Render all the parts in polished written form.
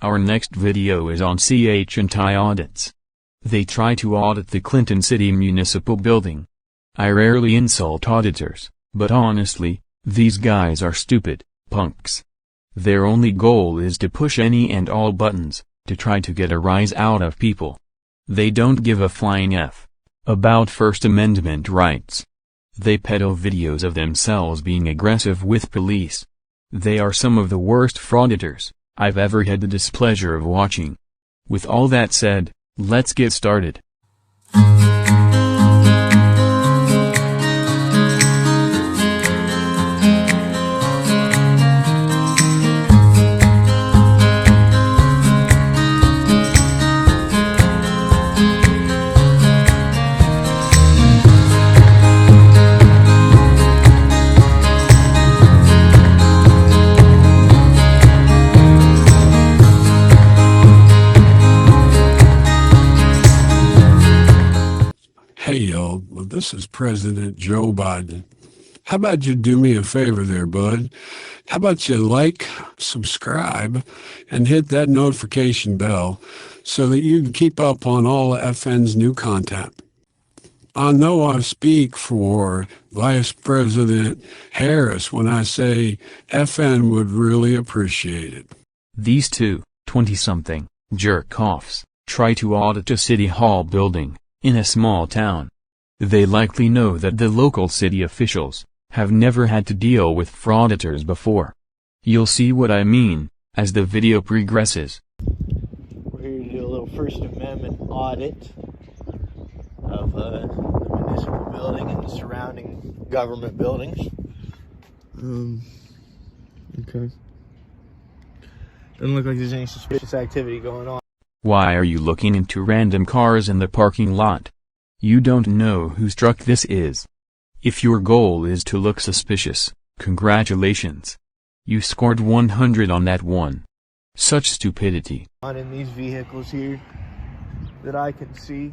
Our next video is on CH&I audits. They try to audit the Clinton City Municipal Building. I rarely insult auditors, but honestly, these guys are stupid punks. Their only goal is to push any and all buttons, to try to get a rise out of people. They don't give a flying F about First Amendment rights. They peddle videos of themselves being aggressive with police. They are some of the worst frauditors I've ever had the displeasure of watching. With all that said, let's get started. Hey y'all, well, this is President Joe Biden. How about you do me a favor there, bud? How about you like, subscribe, and hit that notification bell so that you can keep up on all of FN's new content. I know I speak for Vice President Harris when I say FN would really appreciate it. These two 20-something jerk-offs try to audit a city hall building in a small town. They likely know that the local city officials have never had to deal with frauditors before. You'll see what I mean as the video progresses. We're here to do a little First Amendment audit of the municipal building and the surrounding government buildings. Okay. Doesn't look like there's any suspicious activity going on. Why are you looking into random cars in the parking lot? You don't know whose truck this is. If your goal is to look suspicious, congratulations. You scored 100 on that one. Such stupidity. In these vehicles here that I can see.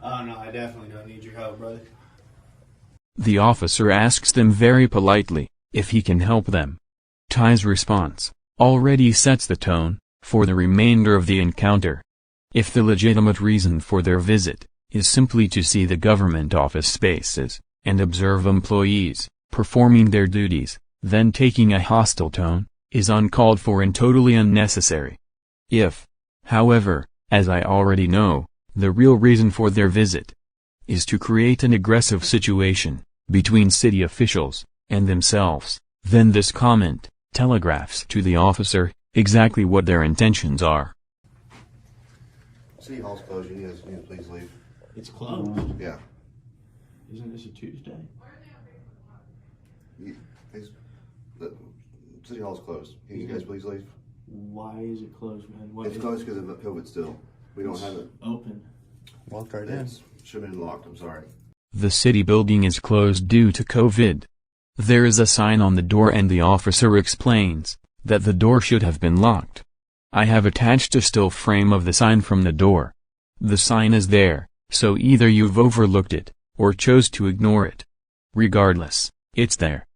Oh no, I definitely don't need your help, brother. The officer asks them very politely if he can help them. Ty's response already sets the tone for the remainder of the encounter. If the legitimate reason for their visit is simply to see the government office spaces and observe employees performing their duties, then taking a hostile tone is uncalled for and totally unnecessary. If, however, as I already know, the real reason for their visit is to create an aggressive situation between city officials and themselves, then this comment telegraphs to the officer exactly what their intentions are. City Hall's closed. You guys need to please leave. It's closed. Yeah. Isn't this a Tuesday? The City Hall's closed. Can you guys please leave? Why is it closed, man? It's closed because of COVID still. We don't have it. Open. Walk right in. Should have been locked. I'm sorry. The city building is closed due to COVID. There is a sign on the door and the officer explains that the door should have been locked. I have attached a still frame of the sign from the door. The sign is there, so either you've overlooked it, or chose to ignore it. Regardless, it's there.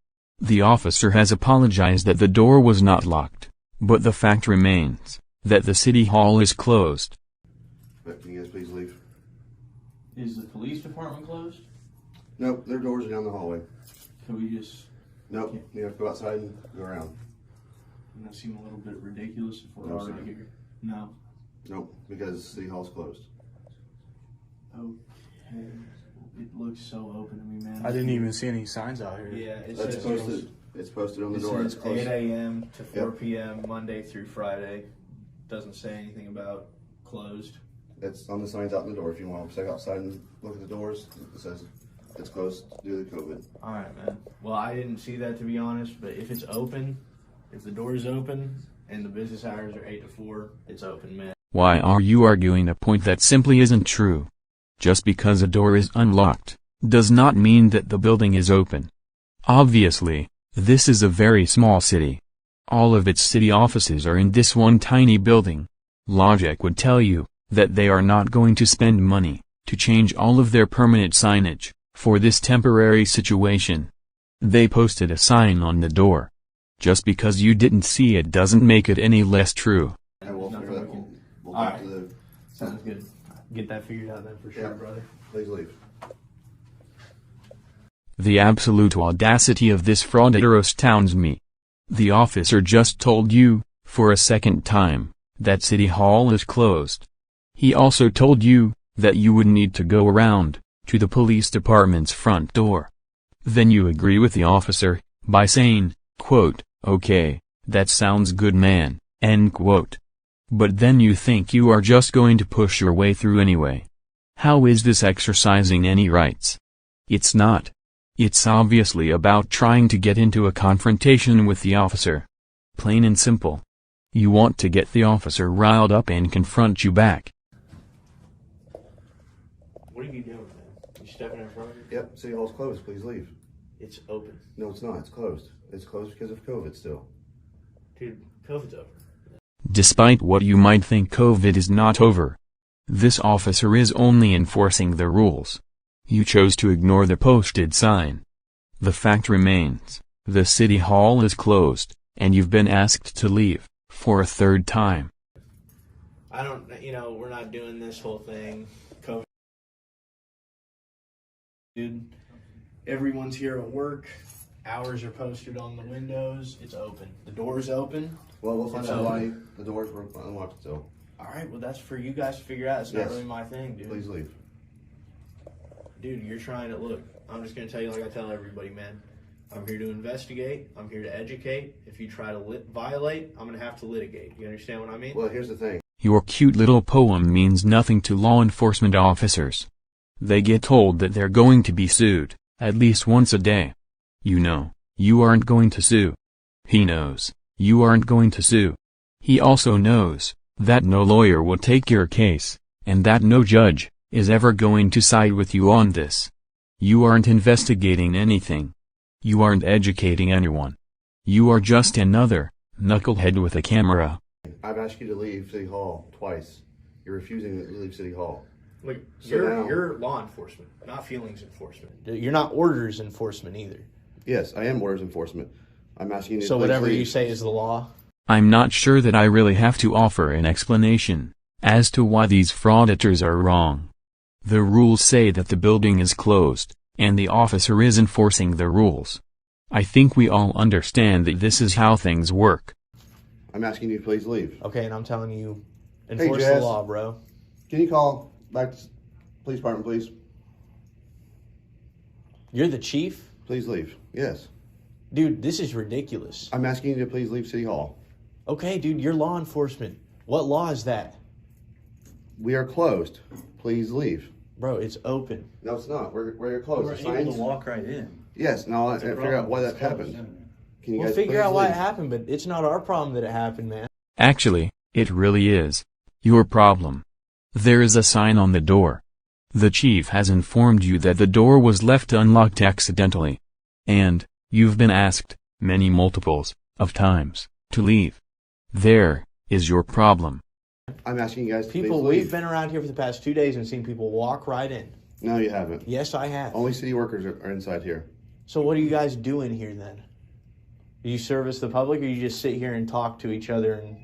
The officer has apologized that the door was not locked, but the fact remains that the city hall is closed. But can you guys please leave? Is the police department closed? Nope, their doors are down the hallway. Can we just... Nope, you have to go outside and go around. Doesn't that seem a little bit ridiculous if we're No, already sir. here? No. Nope, because City Hall's closed. Okay. It looks so open to me, man. I didn't even see any signs out here. Yeah, it That's says posted. It's posted on the it door. It's says closed. 8 a.m. to 4 Yep. p.m. Monday through Friday. Doesn't say anything about closed. It's on the signs out in the door. If you want to check outside and look at the doors, it says it's closed due to COVID. All right, man. Well, I didn't see that, to be honest, but if it's open, if the door is open and the business hours are 8 to 4, it's open, man. Why are you arguing a point that simply isn't true? Just because a door is unlocked does not mean that the building is open. Obviously, this is a very small city. All of its city offices are in this one tiny building. Logic would tell you that they are not going to spend money to change all of their permanent signage for this temporary situation. They posted a sign on the door. Just because you didn't see it doesn't make it any less true. And we'll figure that. We'll All talk right. to the. Sounds good. Get that figured out then for sure, Yeah. brother. Please leave. The absolute audacity of this frauditor astounds me. The officer just told you, for a second time, that City Hall is closed. He also told you that you would need to go around to the police department's front door. Then you agree with the officer by saying, quote, "Okay, that sounds good, man," end quote. But then you think you are just going to push your way through anyway. How is this exercising any rights? It's not. It's obviously about trying to get into a confrontation with the officer. Plain and simple. You want to get the officer riled up and confront you back. What are you doing, man? You stepping in front of me? Yep, City Hall's closed. Please leave. It's open. No, it's not. It's closed. It's closed because of COVID still. Dude, COVID's over. Despite what you might think, COVID is not over. This officer is only enforcing the rules. You chose to ignore the posted sign. The fact remains, the City Hall is closed, and you've been asked to leave, for a third time. I don't, we're not doing this whole thing. COVID. Dude, everyone's here at work. Hours are posted on the windows. It's open. The door's open. Well, we'll find It's out why open. the doors were unlocked still. All right, well, that's for you guys to figure out. It's not Yes. really my thing, dude. Please leave. Dude, you're trying to look. I'm just going to tell you like I tell everybody, man. I'm here to investigate. I'm here to educate. If you try to violate, I'm going to have to litigate. You understand what I mean? Well, here's the thing. Your cute little poem means nothing to law enforcement officers. They get told that they're going to be sued, at least once a day. You know, you aren't going to sue. He knows, you aren't going to sue. He also knows that no lawyer will take your case, and that no judge is ever going to side with you on this. You aren't investigating anything. You aren't educating anyone. You are just another knucklehead with a camera. I've asked you to leave City Hall twice. You're refusing to leave City Hall. Look, So now- you're law enforcement, not feelings enforcement. You're not orders enforcement either. Yes, I am orders enforcement. I'm asking you to So please whatever leave. you say is the law. I'm not sure that I really have to offer an explanation as to why these frauditors are wrong. The rules say that the building is closed, and the officer is enforcing the rules. I think we all understand that this is how things work. I'm asking you to please leave. Okay, and I'm telling you, enforce the Jazz. law, bro. Can you call back to police department, please? You're the chief? Please leave. Yes. Dude, this is ridiculous. I'm asking you to please leave City Hall. Okay, dude, you're law enforcement. What law is that? We are closed. Please leave. Bro, it's open. No, it's not. We're closed. We're The able signs- to walk right in. Yes. No, I figure out why that happened. Can you We'll guys figure please out why leave? it happened, but it's not our problem that it happened, man. Actually, it really is your problem. There is a sign on the door. The chief has informed you that the door was left unlocked accidentally. And you've been asked, many multiples of times, to leave. There is your problem. I'm asking you guys to People, please we've leave. been around here for the past 2 days and seen people walk right in. No, you haven't. Yes, I have. Only city workers are inside here. So what are you guys doing here then? Do you service the public, or you just sit here and talk to each other, and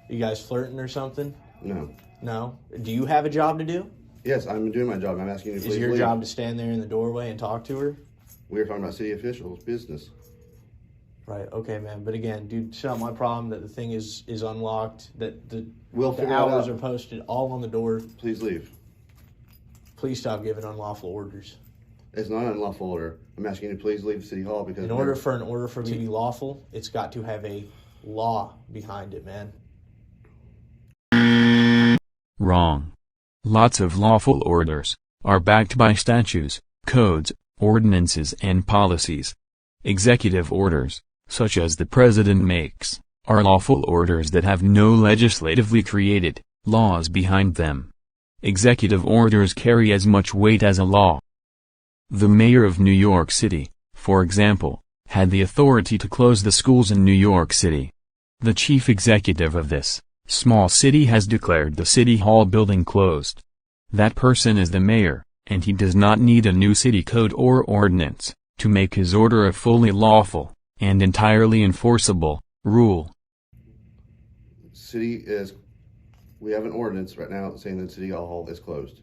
you guys flirting or something? No. No? Do you have a job to do? Yes, I'm doing my job. I'm asking you to please Is your leave. job to stand there in the doorway and talk to her? We are talking about city officials' business. Right, okay, man. But again, dude, it's not my problem that the thing is unlocked, that the We'll the figure it hours out. are posted all on the door. Please leave. Please stop giving unlawful orders. It's not an unlawful order. I'm asking you to please leave City Hall because In order for me to be lawful, it's got to have a law behind it, man. Wrong. Lots of lawful orders are backed by statutes, codes, ordinances and policies. Executive orders, such as the president makes, are lawful orders that have no legislatively created laws behind them. Executive orders carry as much weight as a law. The mayor of New York City, for example, had the authority to close the schools in New York City. The chief executive of this small city has declared the city hall building closed. That person is the mayor, and he does not need a new city code or ordinance to make his order a fully lawful and entirely enforceable rule. We have an ordinance right now saying that City Hall is closed.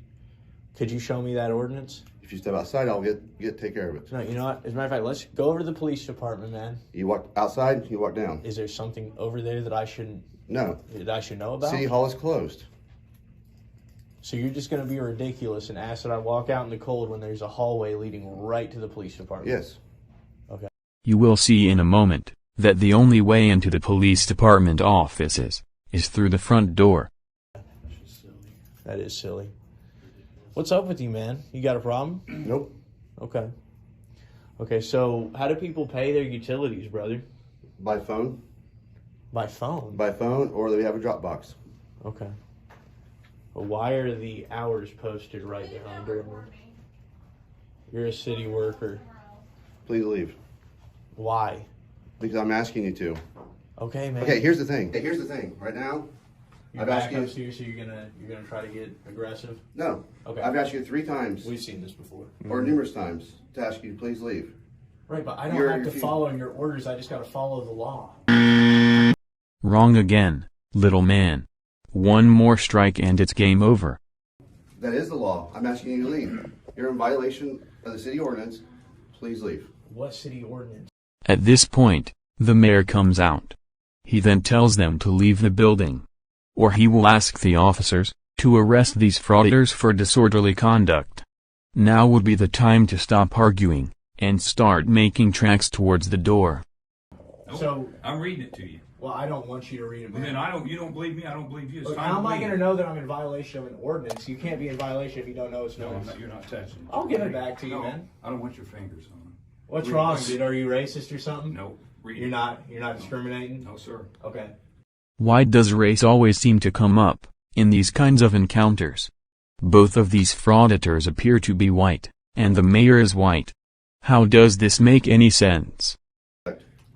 Could you show me that ordinance? If you step outside, I'll take care of it. No, you know what? As a matter of fact, let's go over to the police department, man. You walk outside, you walk down. Is there something over there that I should know about? City Hall is closed. So you're just going to be ridiculous and ask that I walk out in the cold when there's a hallway leading right to the police department? Yes. Okay. You will see in a moment that the only way into the police department offices is through the front door. That is silly. What's up with you, man? You got a problem? Nope. Okay. Okay, so how do people pay their utilities, brother? By phone. By phone? By phone, or they have a Dropbox. Okay. Well, why are the hours posted right there on the door? You're a city worker. Please leave. Why? Because I'm asking you to. Okay, man. Okay, here's the thing. Right now, I've asked you. Here, so you're gonna try to get aggressive? No. Okay. I've asked you 3 times. We've seen this before. Or numerous times to ask you to please leave. Right, but I don't have to follow your orders. I just got to follow the law. Wrong again, little man. One more strike and it's game over. That is the law. I'm asking you to leave. You're in violation of the city ordinance. Please leave. What city ordinance? At this point, the mayor comes out. He then tells them to leave the building, or he will ask the officers to arrest these frauditors for disorderly conduct. Now would be the time to stop arguing and start making tracks towards the door. So I'm reading it to you. Well, I don't want you to read it, man. Well, then you don't believe me, I don't believe you. Look, how am I going to know that I'm in violation of an ordinance? You can't be in violation if you don't know it's No, notice. you're not touching it. I'll give it back to you, No, man. I don't want your fingers on it. What's Read wrong, it. dude? Are you racist or something? No. Read You're it. not discriminating? No, sir. Okay. Why does race always seem to come up in these kinds of encounters? Both of these frauditors appear to be white, and the mayor is white. How does this make any sense?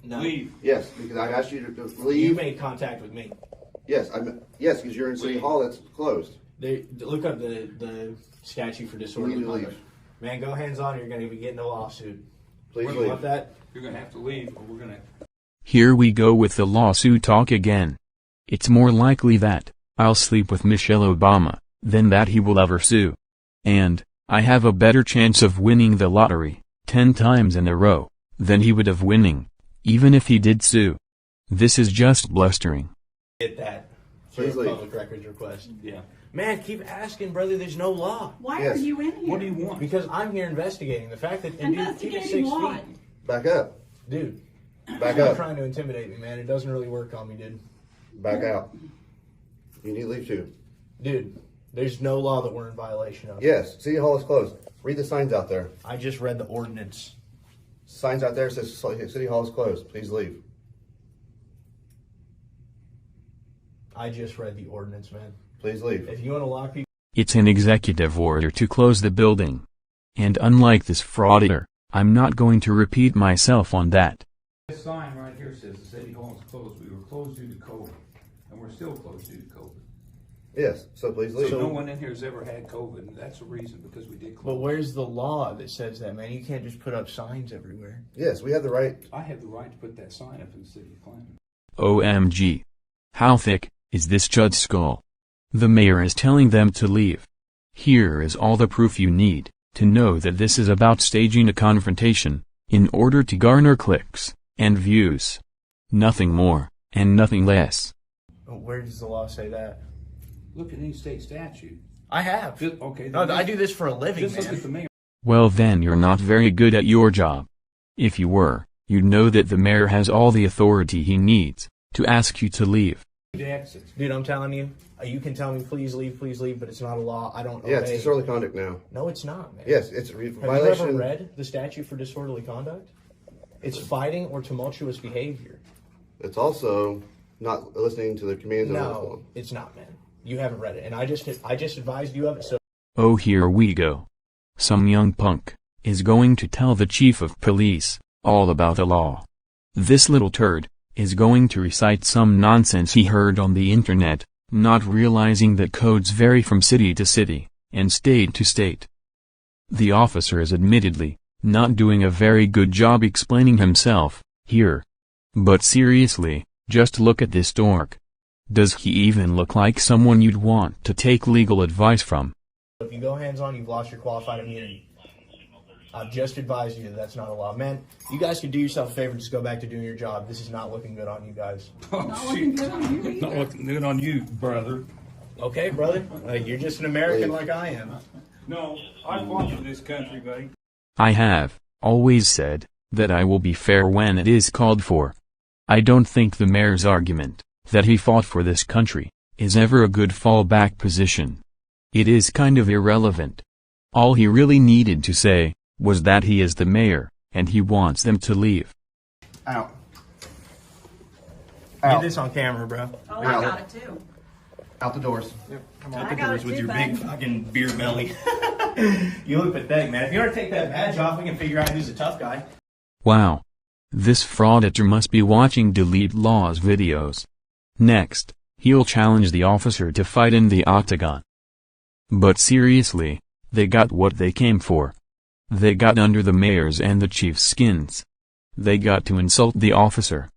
No. Leave. Yes, because I asked you to leave. You made contact with me. Yes, yes, because you're in City Hall that's closed. Look up the statute for disorderly You need to conduct. leave. Man, go hands on or you're going to be getting a lawsuit. Please You leave. want that? You're going to have to leave, or we're going to... Here we go with the lawsuit talk again. It's more likely that I'll sleep with Michelle Obama than that he will ever sue. And I have a better chance of winning the lottery 10 times in a row than he would of winning, even if he did sue. This is just blustering. Get that. For Please a leave. public records request. Yeah. Man, keep asking, brother. There's no law. Why Yes. are you in here? What do you want? Because I'm here investigating the fact that and dude, keep it 6 Investigating what? feet. Back up. Dude, Back you're up. trying to intimidate me, man. It doesn't really work on me, dude. Back out. You need to leave too. Dude, there's no law that we're in violation of. Yes, City Hall is closed. Read the signs out there. I just read the ordinance. Signs out there says City Hall is closed. Please leave. I just read the ordinance, man. Please leave. If you want to lock people, It's an executive order to close the building. And unlike this frauditor, I'm not going to repeat myself on that. This sign right here says the city hall is closed. We were closed due to COVID, and we're still closed due to COVID. Yes, so please leave. So no one in here has ever had COVID, and that's the reason, because we did but close. where's the law that says that, man? You can't just put up signs everywhere. Yes, we have the right. I have the right to put that sign up in the city of Clinton. OMG. How thick is this judge's skull? The mayor is telling them to leave. Here is all the proof you need to know that this is about staging a confrontation in order to garner clicks and views. Nothing more and nothing less. Where does the law say that? Look at any state statute. I have. Okay. No, then I do this for a living, just look man. at the mayor. Well then you're not very good at your job. If you were, you'd know that the mayor has all the authority he needs to ask you to leave. The exits. Dude, I'm telling you, you can tell me please leave, but it's not a law. I don't obey. Yeah, it's disorderly conduct now. No, it's not, man. Yes, it's a Have violation. you ever read the statute for disorderly conduct? It's fighting or tumultuous behavior. It's also not listening to the commands of another No, one. it's not, man. You haven't read it, and I just advised you of it. So. Oh, here we go. Some young punk is going to tell the chief of police all about the law. This little turd is going to recite some nonsense he heard on the internet, not realizing that codes vary from city to city, and state to state. The officer is admittedly not doing a very good job explaining himself here. But seriously, just look at this dork. Does he even look like someone you'd want to take legal advice from? If you go hands-on, you've lost your qualified immunity. I've just advised you that that's not a law. Man, you guys could do yourself a favor and just go back to doing your job. This is not looking good on you guys. Not looking good on you. Not looking good on you, brother. Okay, brother. You're just an American like I am. No, I fought for this country, buddy. I have always said that I will be fair when it is called for. I don't think the mayor's argument that he fought for this country is ever a good fallback position. It is kind of irrelevant. All he really needed to say was that he is the mayor, and he wants them to leave. Out. Get this on camera, bro. Oh, I got it too. Out the doors. Come on, I out the got doors it with too, your big bud. fucking beer belly. You look pathetic, man. If you want to take that badge off, we can figure out who's the tough guy. Wow. This frauditor must be watching Delete Law's videos. Next, he'll challenge the officer to fight in the octagon. But seriously, they got what they came for. They got under the mayor's and the chief's skins. They got to insult the officer.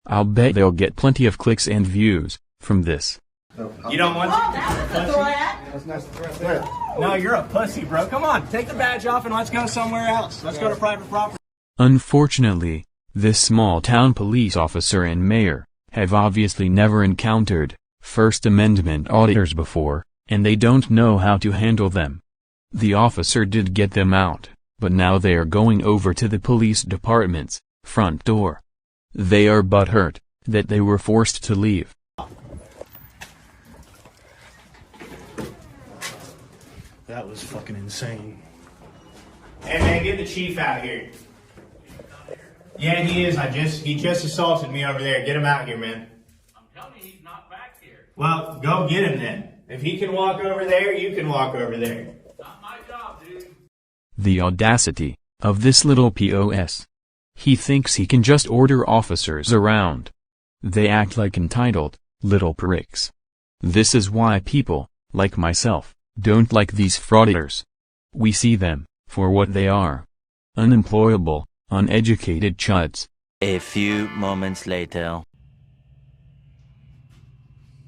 I'll bet they'll get plenty of clicks and views from this. You don't want Oh, that was a threat. That's nice threat there. No, you're a pussy, bro. Come on, take the badge off and let's go somewhere else. Let's go to private property. Unfortunately, this small-town police officer and mayor have obviously never encountered First Amendment auditors before, and they don't know how to handle them. The officer did get them out, but now they are going over to the police department's front door. They are butthurt that they were forced to leave. That was fucking insane. Hey man, get the chief out here. Yeah, he is. He just assaulted me over there. Get him out here, man. I'm telling you, he's not back here. Well, go get him then. If he can walk over there, you can walk over there. Not my job, dude. The audacity of this little POS. He thinks he can just order officers around. They act like entitled little pricks. This is why people, like myself, don't like these frauditors. We see them for what they are. Unemployable, uneducated chuds. A few moments later.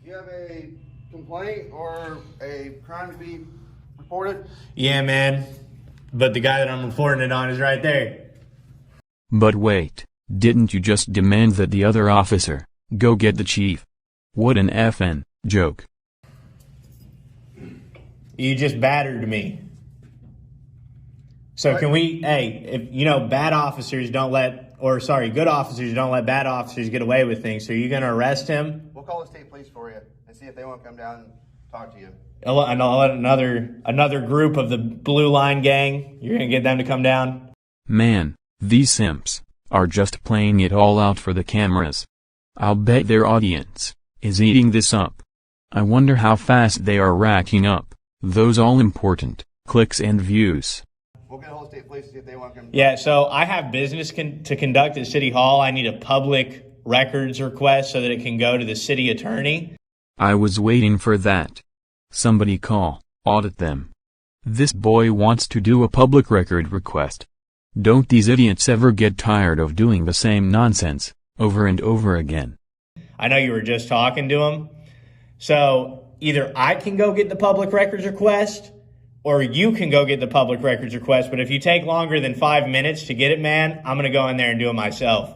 Do you have a complaint or a crime to be reported? Yeah, man. But the guy that I'm reporting it on is right there. But wait, didn't you just demand that the other officer go get the chief? What an FN joke. You just battered me. So can we, hey, if bad officers don't let, good officers don't let bad officers get away with things, so are you going to arrest him? We'll call the state police for you and see if they want to come down and talk to you. And I'll let another group of the Blue Line gang, you're going to get them to come down? Man, these simps are just playing it all out for the cameras. I'll bet their audience is eating this up. I wonder how fast they are racking up those all-important clicks and views. We'll get a hold of state police and see if they want to come. Yeah, so I have business to conduct at City Hall. I need a public records request so that it can go to the city attorney. I was waiting for that. Somebody call, audit them. This boy wants to do a public record request. Don't these idiots ever get tired of doing the same nonsense over and over again? I know you were just talking to him. So either I can go get the public records request or you can go get the public records request. But if you take longer than 5 minutes to get it, man, I'm going to go in there and do it myself.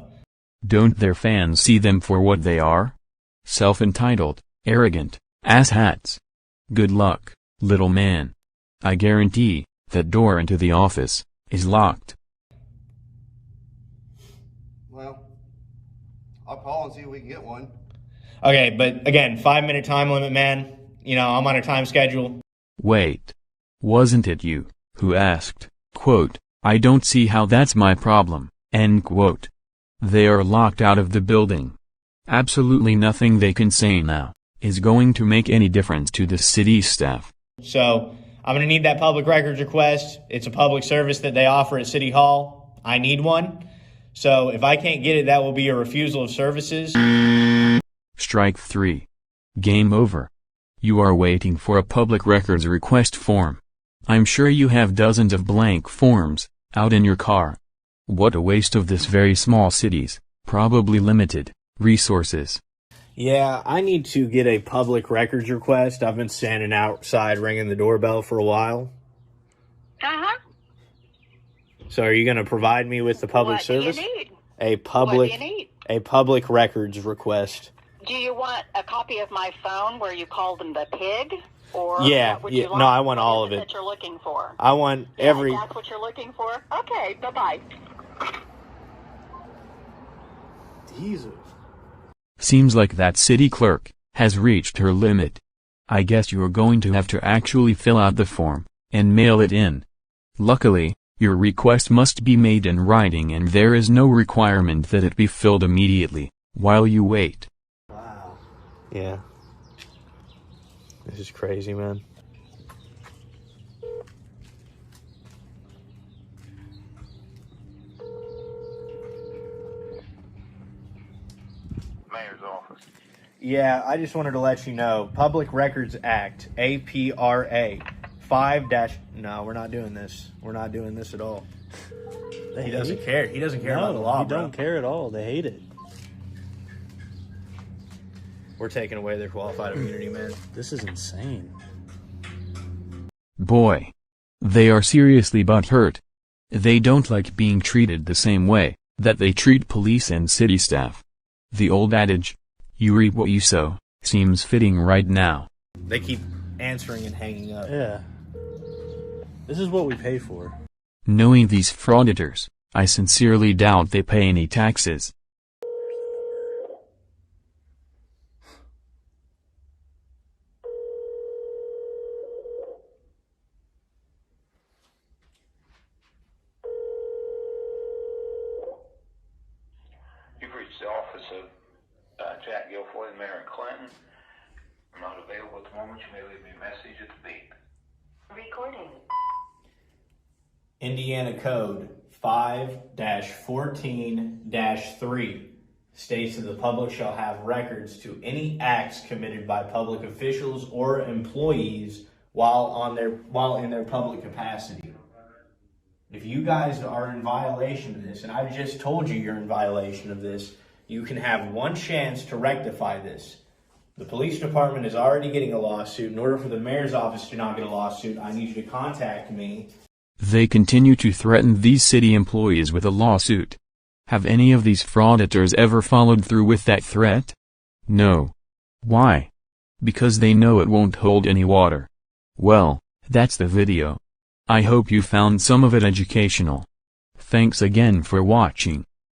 Don't their fans see them for what they are? Self-entitled, arrogant, asshats. Good luck, little man. I guarantee that door into the office is locked. Well, I'll call and see if we can get one. Okay, but again, 5-minute time limit, man. You know, I'm on a time schedule. Wait. Wasn't it you who asked, quote, "I don't see how that's my problem," end quote. They are locked out of the building. Absolutely nothing they can say now is going to make any difference to the city staff. So I'm going to need that public records request. It's a public service that they offer at City Hall. I need one. So if I can't get it, that will be a refusal of services. Strike 3. Game over. You are waiting for a public records request form. I'm sure you have dozens of blank forms out in your car. What a waste of this very small city's, probably limited, resources. Yeah, I need to get a public records request. I've been standing outside ringing the doorbell for a while. Uh-huh. So are you going to provide me with the public service? What do you need? What do you need? A public records request. Do you want a copy of my phone where you called them the pig? Or Yeah, what would you yeah. like? No, I want all What of is it. that you're looking for? I want Yeah, every... That's what you're looking for? Okay, bye-bye. Jesus. Seems like that city clerk has reached her limit. I guess you're going to have to actually fill out the form and mail it in. Luckily, your request must be made in writing and there is no requirement that it be filled immediately while you wait. Wow. Yeah. This is crazy, man. Mayor's office. Yeah, I just wanted to let you know, Public Records Act, APRA, 5- No, we're not doing this. We're not doing this at all. He doesn't care. He doesn't care about the law, They don't care at all. They hate it. We're taking away their qualified immunity, man. This is insane. Boy. They are seriously butthurt. They don't like being treated the same way that they treat police and city staff. The old adage, you reap what you sow, seems fitting right now. They keep answering and hanging up. Yeah. This is what we pay for. Knowing these frauditors, I sincerely doubt they pay any taxes. You've reached the office of Jack Guilfoyle and Mayor Clinton. I'm not available at the moment. You may leave me a message at the beep. Recording. Indiana Code 5-14-3 states that the public shall have records to any acts committed by public officials or employees while in their public capacity. If you guys are in violation of this, and I just told you you're in violation of this, you can have one chance to rectify this. The police department is already getting a lawsuit. In order for the mayor's office to not get a lawsuit, I need you to contact me. They continue to threaten these city employees with a lawsuit. Have any of these frauditors ever followed through with that threat? No. Why? Because they know it won't hold any water. Well, that's the video. I hope you found some of it educational. Thanks again for watching.